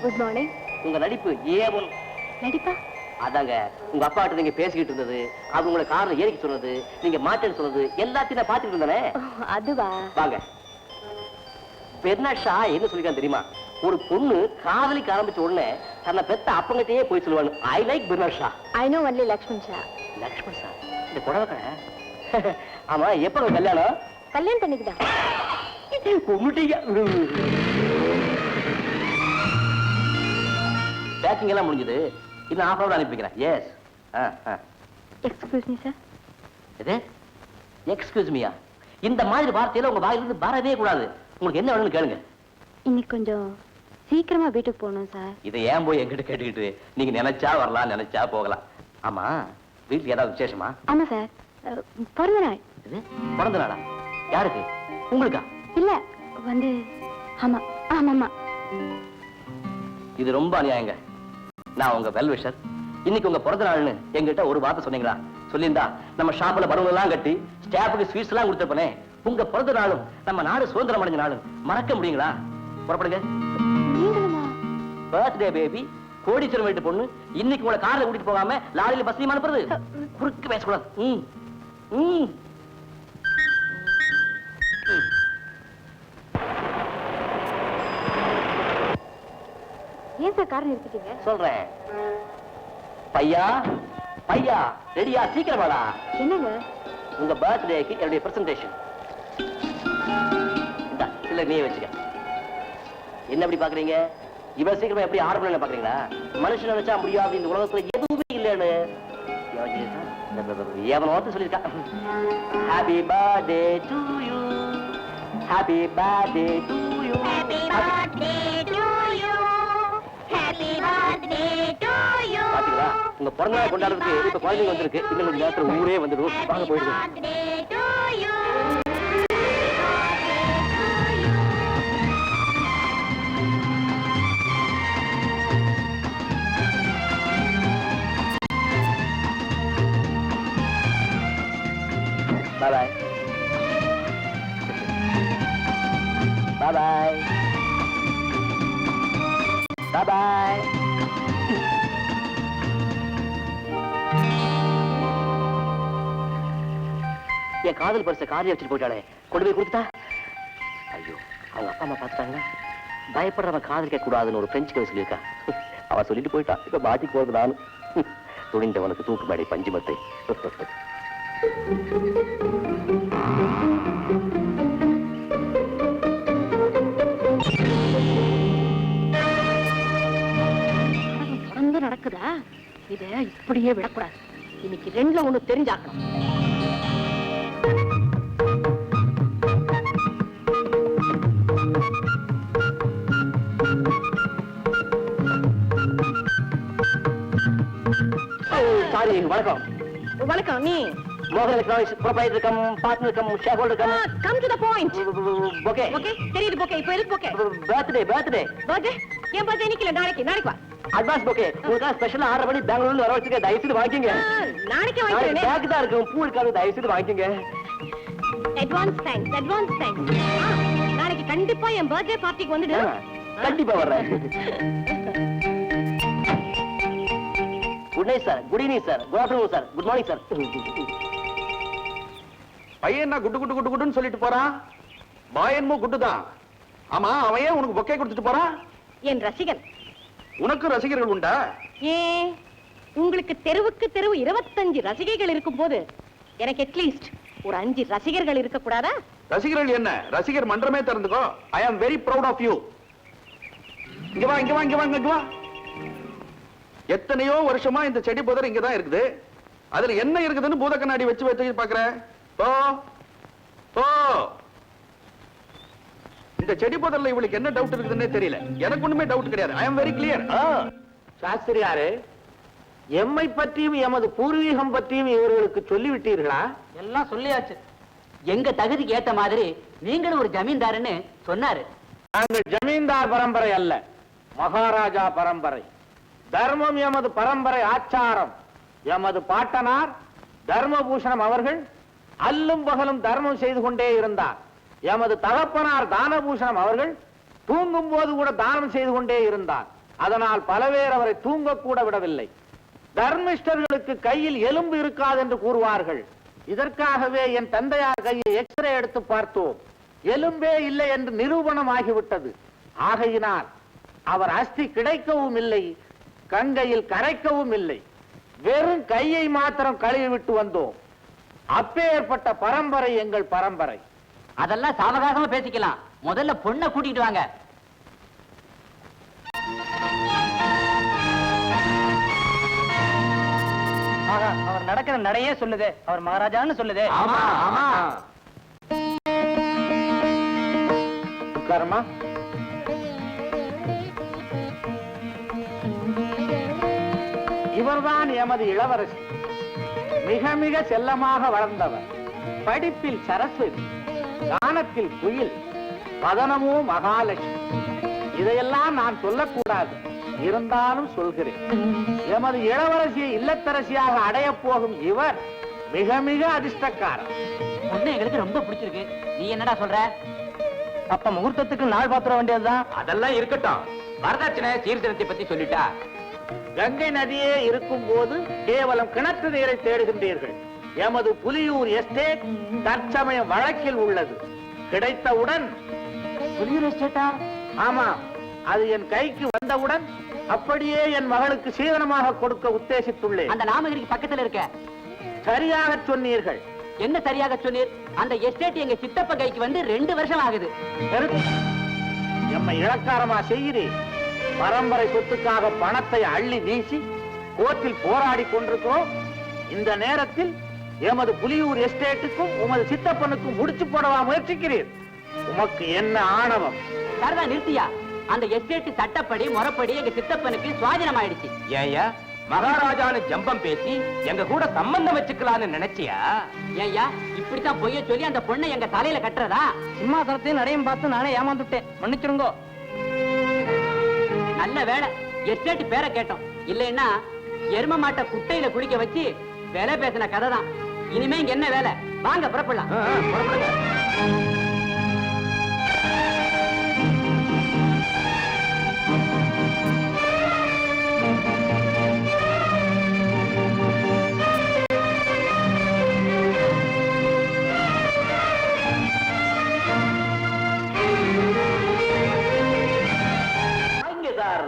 Good morning. உங்க நடிப்பு ஏவல். நடிப்பா? அதாங்க உங்க அப்பா கிட்ட நீங்க பேசிக்கிட்டு இருந்தது, அது உங்களை கார்ல ஏறிக்க சொன்னது, நீங்க மாட்டேன்னு சொன்னது எல்லாத்தையும் நான் பாத்துட்டு இருந்தேனே. அதுவா? வாங்க. பெர்னாட் ஷா என்ன சொல்லிருக்கான் தெரியுமா? ஒரு பொண்ணு காதலிக்க ஆரம்பிச்ச உடனே தன்னை பெத்த அப்பங்கிட்டே போய் சொல்லுவாங்க, I like Bernard Shaw. I know only Lakshman Shah. Lakshman Shah இந்த புடவை. ஆமா, எப்ப கல்யாணம்? கல்யாணம் பண்ணிக்கிட்டா பேக்கிங் எல்லாம் முடிஞ்சது. இன்னும் half hour அனுப்பிக்கிறேன். எஸ். Excuse me sir. எது எக்ஸ்கியூஸ் மீயா? இந்த மாதிரி வார்த்தையில உங்க வாயிலிருந்து வரவே கூடாது. உங்களுக்கு என்ன வேணும்னு கேளுங்க. இன்னைக்கு கொஞ்சம் சீக்கிரமா வீட்டுக்கு போகணும் சார். இதை ஏன் போய் என்கிட்ட கேட்டுக்கிட்டு? நீங்க நினைச்சா வரலாம், நினைச்சா போகலாம். ஆமா, வீட்டுல ஏதாவது விசேஷமா? ஆமா சார், பிறந்த நாள். இது பிறந்த நாளா? யாருக்கு? உங்களுக்கா? இல்ல வந்து ஆமா ஆமாமா. இது ரொம்ப அநியாயங்க. நான் உங்க வெல் விஷர். இன்னைக்கு உங்க பிறந்த நாள்னு எங்கிட்ட ஒரு வார்த்தை சொன்னீங்களா? சொல்லியிருந்தா நம்ம ஷாப்ல பலூன் எல்லாம் கட்டி ஸ்டாஃபுக்கு ஸ்வீட்ஸ் எல்லாம் கொடுத்துருப்பனே. உங்க பிறந்த நாளும் நம்ம நாடு சுதந்திரம் அடைஞ்ச நாளும் மறக்க முடியுங்களா? புறப்படுங்க. பர்த்டே பேபி, கோடீஸ்வரம் வீட்டு பொண்ணு, இன்னைக்கு உங்களை கார்ல கூட்டிட்டு போகாம லாரியில பஸ்லயும் அனுப்புறது? குறுக்கு பேசக்கூடாது. ஏன் சார் கார் நிறுத்திட்டீங்க? சொல்றேன். பையா பையா, ரெடியா? சீக்கிரமாடா. என்னங்க? உங்க பர்த்டேக்கு என்னுடைய பிரசன்டேஷன். இல்ல நீ வச்சுக்க. என்ன அப்படி பாக்குறீங்க? இவ்வளவு சீக்கிரமா எப்படி ஆர்டர் பண்ணல பாக்குறீங்களா? மனுஷன் நினைச்சா முடியாது, இந்த உலகத்துல எதுவுமே இல்லைன்னு எவனோ சொல்லிருக்கா. Happy birthday to you, happy birthday to you, happy birthday to you, happy birthday to you. பாத்தீங்களா, உங்க பிறந்த நாள் கொண்டாடுறதுக்கு இப்ப குழந்தைங்க வந்திருக்கு. இன்னும் கொஞ்சம் நேரத்துல ஊரே வந்துடும். வாங்க போயிடுங்க. Bye bye. Bye bye. Bye bye. என் காதல் பரிசை காரி வச்சுட்டு போயிட்டாளே, கொண்டு போய் கொடுத்தா? ஐயோ, அவங்க அப்பா அம்மா பார்த்துட்டாங்க. பயப்படுறவன் காதலிக்க கூடாதுன்னு ஒரு பிரெஞ்சு கவி சொல்லியிருக்கா. அவ சொல்லிட்டு போயிட்டா. இப்ப மாட்டி போறது நானும். துணிந்தவனுக்கு தூக்கு மாடி பஞ்சுமத்தை. தொடர்ந்து நடக்குதா? இத இப்படியே விடக்கூடாது. இன்னைக்கு ரெண்டுல ஒண்ணு தெரிஞ்சாக்கணும். சாரி, வணக்கம். வணக்கம். நீ மோகன் electronics proprietor come partner come share holder come. Come to the point. Okay okay, தெரியுது. ஓகே, இப்போ எதுக்கு ஓகே? Birthday birthday birthday? ஏன் பர்த்டே இன்னைக்கு இல்ல, நாளைக்கு வா. Advance okay. உங்களுக்கு ஸ்பெஷலா ஆர்டர் பண்ணி பெங்களூர்ல வர வச்சுக்க. தயவு செய்து வாங்கிக்கங்க. நாளைக்கு வாங்கிக்கிறேன். பேக் தான் இருக்கு, பூ இருக்காது. தயவு செய்து வாங்கிக்கங்க. Advance thanks. நாளைக்கு கண்டிப்பா என் பர்த்டே பார்ட்டிக்கு வந்துடு. கண்டிப்பா வர்றேன். Good night sir, good evening sir, good afternoon sir, good morning sir. பையன் என்ன குட்டு குட்டு குட்டு குட்டுன்னு சொல்லிட்டு போறான்? பாயன்மோ குட்டு தான். ஆமா, அவன் ஏன் உனக்கு பொக்கே கொடுத்துட்டு போறான்? என் ரசிகன். உனக்கு ரசிகர்கள் உண்டா? ஏன் உங்களுக்கு தெருவுக்கு தெருவு 25 ரசிகைகள் இருக்கும் போது எனக்கு அட்லீஸ்ட் ஒரு 5 ரசிகர்கள் இருக்க கூடாதா? ரசிகர்கள் என்ன, ரசிகர் மன்றமே திறந்துக்கோ. ஐ am very proud of you. இங்க வா. எத்தனையோ வருஷமா இந்த செடி புதர் இங்கதான் இருக்குது. அதுல என்ன இருக்குதுன்னு பூத கண்ணாடி வச்சு பாக்குற? இந்த செடி புதர்ல இவளுக்கு என்ன டவுட் இருக்குதுன்னே தெரியல. எனக்கு ஒண்ணுமே டவுட் கிடையாது. ஐ அம் வெரி கிளியர். சாஸ்திரியாரே, எம்மை பற்றியும் எமது பூர்வீகம் பற்றியும் இவர்களுக்கு சொல்லிவிட்டீர்களா? எல்லாம் சொல்லியாச்சு. எங்க தகுதிக்கு ஏத்த மாதிரி நீங்களும் ஒரு ஜமீன்தாருன்னு சொன்னாரு. நாங்கள் ஜமீன்தார் பரம்பரை அல்ல, மகாராஜா பரம்பரை. தர்மம் எமது பரம்பரை ஆச்சாரம். எமது பாட்டனார் தர்மபூஷணம் அவர்கள் அல்லும் பகலும் தர்மம் செய்து கொண்டே இருந்தார். எமது தகப்பனார் தானபூஷணம் அவர்கள் தூங்கும் போது கூட தானம் செய்து கொண்டே இருந்தார். அதனால் பல பேர் அவரை தூங்கக்கூட விடவில்லை. தர்மிஷ்டர்களுக்கு கையில் எலும்பு இருக்காது என்று கூறுவார்கள். இதற்காகவே என் தந்தையார் கையை எக்ஸ்ரே எடுத்து பார்த்தோம். எலும்பே இல்லை என்று நிரூபணம் ஆகிவிட்டது. ஆகையினால் அவர் அஸ்தி கிடைக்கவும் இல்லை, கங்கையில் கரைக்கவும் இல்லை. வெறும் கையை மாத்திரம் கழுவி விட்டு வந்தோம். அப்பேற்பட்ட பரம்பரை எங்கள் பரம்பரை. அதெல்லாம் சாவகாசமா பேசிக்கலாம். முதல்ல பொண்ணை கூட்டிட்டு வாங்க. அவர் நடக்கிற நடையே சொல்லுது, அவர் மகாராஜான்னு சொல்லுது. ஆமா ஆமா. உட்காரமா. இவர்தான் எமது இளவரசி. மிக மிக செல்லமாக வளர்ந்தவர். படிப்பில் சரஸ்வதி, கானத்தில் குயில், பதனமோ மகாலட்சுமி. இதையெல்லாம் நான் சொல்லக்கூடாது, இருந்தாலும் சொல்கிறேன். எமது இளவரசியை இல்லத்தரசியாக அடைய போகும் இவர் மிக மிக அதிர்ஷ்டக்காரர். பொண்ணு எங்களுக்கு ரொம்ப பிடிச்சிருக்கு. நீ என்னடா சொல்ற? அப்ப முகூர்த்தத்துக்கு நாள் பாத்திர வேண்டியதுதான். அதெல்லாம் இருக்கட்டும். வரதட்சணை சீர்திருத்தத்தை பத்தி சொல்லிட்டா. கங்கை நதியே இருக்கும் போது கேவலம் கிணற்று நீரை தேடுகின்றீர்கள். எமது புலியூர் எஸ்டேட் தற்சமயம் வழக்கில் உள்ளது. கிடைத்தவுடன் புலியூர் எஸ்டேட்டா? ஆமா, அது என் கைக்கு வந்தவுடன் அப்படியே என் மகளுக்கு சீதனமாக கொடுக்க உத்தேசித்துள்ளேன். அந்த நாமகிரிக்கு பக்கத்துல இருக்க. சரியாக சொன்னீர்கள். என்ன சரியாக சொன்னீர்? அந்த எஸ்டேட் எங்க சித்தப்ப கைக்கு வந்து 2 வருஷம் ஆகுது. எம்மை இளக்காரமா செய்கிறேன். பரம்பரை சொத்துக்காக பணத்தை அள்ளி வீசி கோர்ட்டில் போராடி கொண்டிருக்கிறோம். இந்த நேரத்தில் எமது புலியூர் எஸ்டேட்டுக்கும் உமது சித்தப்பனுக்கும் முடிச்சு போடவா முயற்சிக்கிறீர்? உமக்கு என்ன ஆணவம்? சரதா நிறுத்தியா? அந்த எஸ்டேட் சட்டப்படி முறைப்படி எங்க சித்தப்பனுக்கு சுவாதீனம் ஆயிடுச்சு. ஏயா மகாராஜான்னு ஜம்பம் பேசி எங்க கூட சம்பந்தம் வச்சுக்கலான்னு நினைச்சியா? ஏய்யா, இப்படித்தான் பொய்ய சொல்லி அந்த பொண்ணை எங்க தலையில கட்டுறதா? சிம்மாசனத்தையும் நடையும் பார்த்து நானே ஏமாந்துட்டேன், மன்னிச்சிருங்கோ. நல்ல வேலை எஸ்டேட் பேரை கேட்டோம். இல்லைன்னா எரும மாட்டை குட்டையில குளிக்க வச்சு வேலை பேசின கதை தான். இனிமே இங்க என்ன வேலை? வாங்க புறப்படலாம். புறப்படுங்க.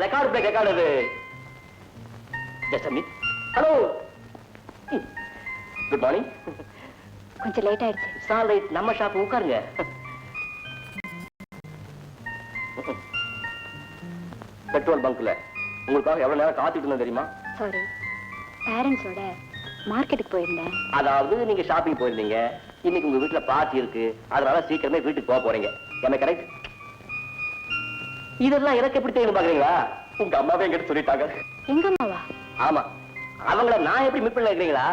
Record break record. Just minute. Hello, good morning. கொஞ்சம் லேட் ஆயிடுச்சு. சால் ரைட், நம்ம ஷாப் உட்காருங்க. பெட்ரோல் பங்க்ல உங்களுக்காக எவ்வளவு நேரம் காத்துட்டு இருந்தேன் தெரியுமா? சாரி, பேரண்ட்ஸோட மார்க்கெட்டுக்கு போயிருந்தேன். அதாவது நீங்க ஷாப்பிங் போயிருந்தீங்க. இன்னைக்கு உங்க வீட்டுல பார்ட்டி இருக்கு, அதனால சீக்கிரமே வீட்டுக்கு போக போறீங்க. என்ன கரெக்ட்? இதெல்லாம் எனக்கு எப்படி தெரியும் பாக்குறீங்களா? உங்க அம்மாவே என்கிட்ட சொல்லிட்டாங்க. எங்க அம்மாவா? ஆமா, அவங்கள நான் எப்படி மீட் பண்ண நினைக்கிறீங்களா?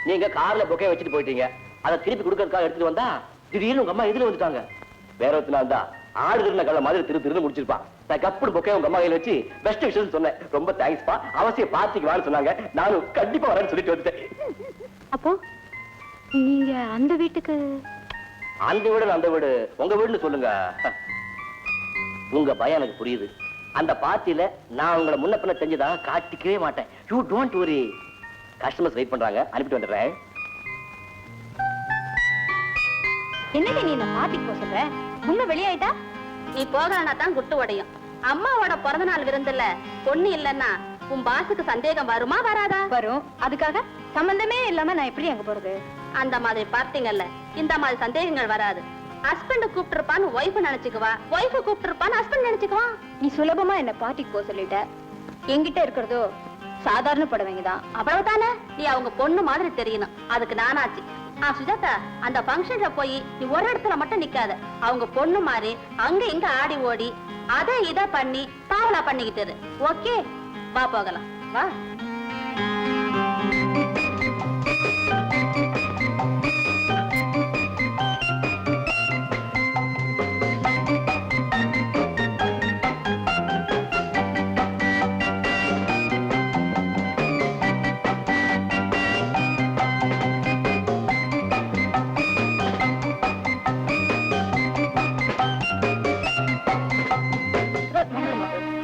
நீங்க கார்ல பொக்கே வச்சுட்டு போயிட்டீங்க. அதை திருப்பி கொடுக்கறதுக்காக எடுத்துட்டு வந்தா திடீர்னு உங்க அம்மா இதுல வந்துட்டாங்க. வேற ஒருத்தர் நாள் தான் ஆடு திருந்த கல்ல மாதிரி திரு முடிச்சிருப்பான். நான் கப்புடு பொக்கே உங்க அம்மா கையில வச்சு பெஸ்ட் விஷயம் சொன்னேன். ரொம்ப தேங்க்ஸ் பா, அவசியம் பார்ட்டிக்கு வான்னு சொன்னாங்க. நானும் கண்டிப்பா வரேன்னு சொல்லிட்டு வந்துட்டேன். அப்போ நீங்க அந்த வீட்டுக்கு? அந்த வீடு அந்த வீடு உங்க வீடுன்னு சொல்லுங்க. உங்க பயம் எனக்கு புரியுது. அந்த பார்ட்டியில நான் உங்களை முன்ன பின்ன தெரிஞ்சதா காட்டிக்கவே மாட்டேன். You don't worry. Customers wait பண்றாங்க, அனுப்பிட்டு வந்துடுறேன். என்னங்க நீ இந்த பார்ட்டிக்கு போக சொல்ற? உண்மை வெளியாயிட்டா? நீ போகலன்னா தான் குட்டு உடையும். அம்மாவோட பிறந்த நாள் விருந்துல பொண்ணு இல்லன்னா உன் பாசுக்கு சந்தேகம் வருமா வராதா? வரும். அதுக்காக சம்பந்தமே இல்லாம நான் எப்படி அங்க போறது? அந்த மாதிரி பார்த்தீங்கல்ல, இந்த மாதிரி சந்தேகங்கள் வராது. ஹஸ்பண்ட் கூப்பிட்டு இருப்பான்னு ஒய்ஃப் நினைச்சுக்குவா, ஒய்ஃப் கூப்பிட்டு இருப்பான்னு ஹஸ்பண்ட் நினைச்சுக்குவா. நீ சுலபமா என்ன பார்ட்டிக்கு போக சொல்லிட்ட. என்கிட்ட இருக்கிறதோ சாதாரண புடவைங்க தான். அவ்வளவுதானே? நீ அவங்க பொண்ணு மாதிரி தெரியணும், அதுக்கு நானாச்சு. சுஜாதா, அந்த பங்கன்ல போய் நீ ஒரு இடத்துல மட்டும் நிக்காத. அவங்க பொண்ணு மாதிரி அங்க இங்க ஆடி ஓடி அதை இதை பண்ணி பாவலா பண்ணிக்கிட்டு. ஓகே, வா போகலாம். வா.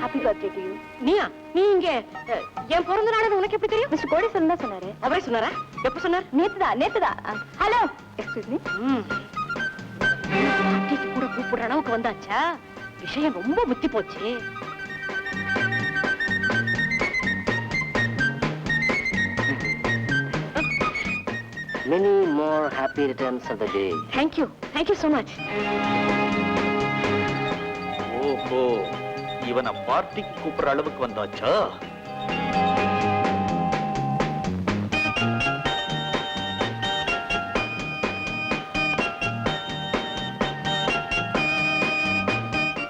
Happy birthday to you. நீயா? என் பிறந்த நாள் உனக்கு எப்படி தெரியும்? மிஸ்டர் கோடீஸ்வரன் தான் சொன்னாரு. அவரே சொன்னாரா? எப்ப சொன்னார்? நேத்துதான். Hello, excuse me. பார்ட்டிக்கு கூட கூப்பிடுற அளவுக்கு வந்தாச்சா? விஷயம் ரொம்ப புத்தி போச்சு. Many more happy returns of the day. Thank you so much. ஓஹோ, இவனை பார்ட்டிக்கு கூப்பிடுற அளவுக்கு வந்தாச்சா?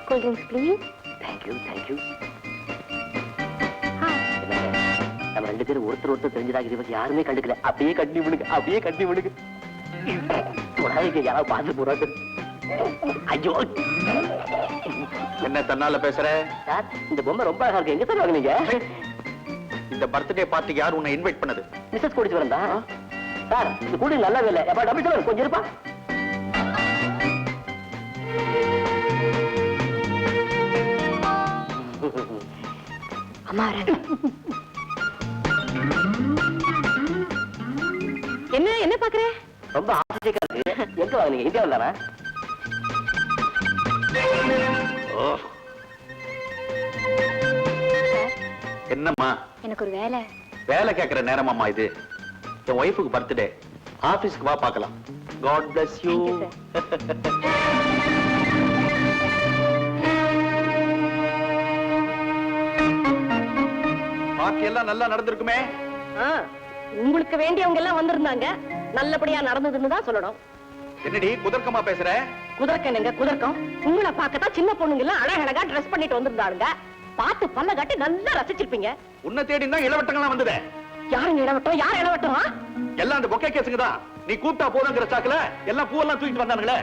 Cold drinks, please. Thank you. நம்ம ரெண்டு பேரும் ஒருத்தர் தெரிஞ்சதாக பத்தி யாருமே கண்டுக்கல. அப்படியே கட்டி விடுங்க. உலக யாராவது பார்த்து போறாங்க. ஐயோ, என்ன தன்னால பேசுற? சார், இந்த பொம்மை ரொம்ப அழகா இருக்கு. எங்க சார் வாங்குனீங்க? இந்த பர்த்டே பார்ட்டிக்கு யார் உன்னை இன்வைட் பண்ணது? மிஸ்ஸஸ் கோடீஸ்வரன் தான். சார், இந்த கூடி நல்லாவே இல்லை. எப்பா டபுள் சார் கொஞ்சம் இருப்பா. அம்மா என்ன பாக்குற? ரொம்ப ஆச்சரியமா இருக்கு. எங்க வாங்குனீங்க? இந்தியாவில் தானே? என்னம்மா எனக்கு ஒரு வேலை. வேலை கேட்கிற நேரமாம்மா இது? என் ஒய்ஃபுக்கு பர்த்டே. ஆபீஸ்க்கு வா பார்க்கலாம். God bless you. பார்ட்டி எல்லாம் நல்லா நடந்திருக்குமே? உங்களுக்கு வேண்டியவங்க எல்லாம் வந்திருந்தாங்க. நல்லபடியா நடந்ததுன்னு தான் சொல்லணும். என்னடி குதர்க்கமா பேசுற? குதர்க்கம் உங்களை பார்க்கத்தான் சின்ன பொண்ணுங்க எல்லாம் அழகழகா ட்ரெஸ் பண்ணிட்டு வந்திருந்தாங்க. பார்த்து பல்ல காட்டி நல்லா ரசிச்சிருப்பீங்க. உன்னை தேடி தான் இளவட்டங்கள்லாம் வந்ததே. யாருங்க இளவட்டம்? யார் இளவட்டம்? எல்லாம் அந்த பொக்கே கேஸுங்க தான். நீ கூப்பிட்டா போதுங்கிற சாக்குல எல்லாம் பூவெல்லாம் தூக்கிட்டு வந்தானுங்களே.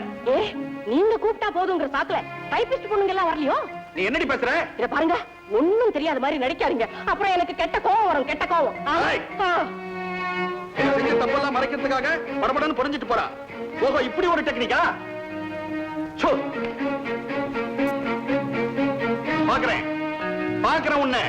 நீங்க கூப்பிட்டா போதுங்கிற சாக்குல டைபிஸ்ட் பொண்ணுங்க எல்லாம் வரலையோ? நீ என்னடி பேசுற? இத பாருங்க, ஒண்ணும் தெரியாத மாதிரி நடிக்காதீங்க. அப்புறம் எனக்கு கெட்ட கோவம் வரும். கெட்ட கோவம். செஞ்ச தப்பெல்லாம் மறைக்கிறதுக்காக படபடன்னு புரிஞ்சிட்டு போறா. ஓஹோ, இப்படி ஒரு டெக்னிக்கா? பாக்குறேன் உன்னை.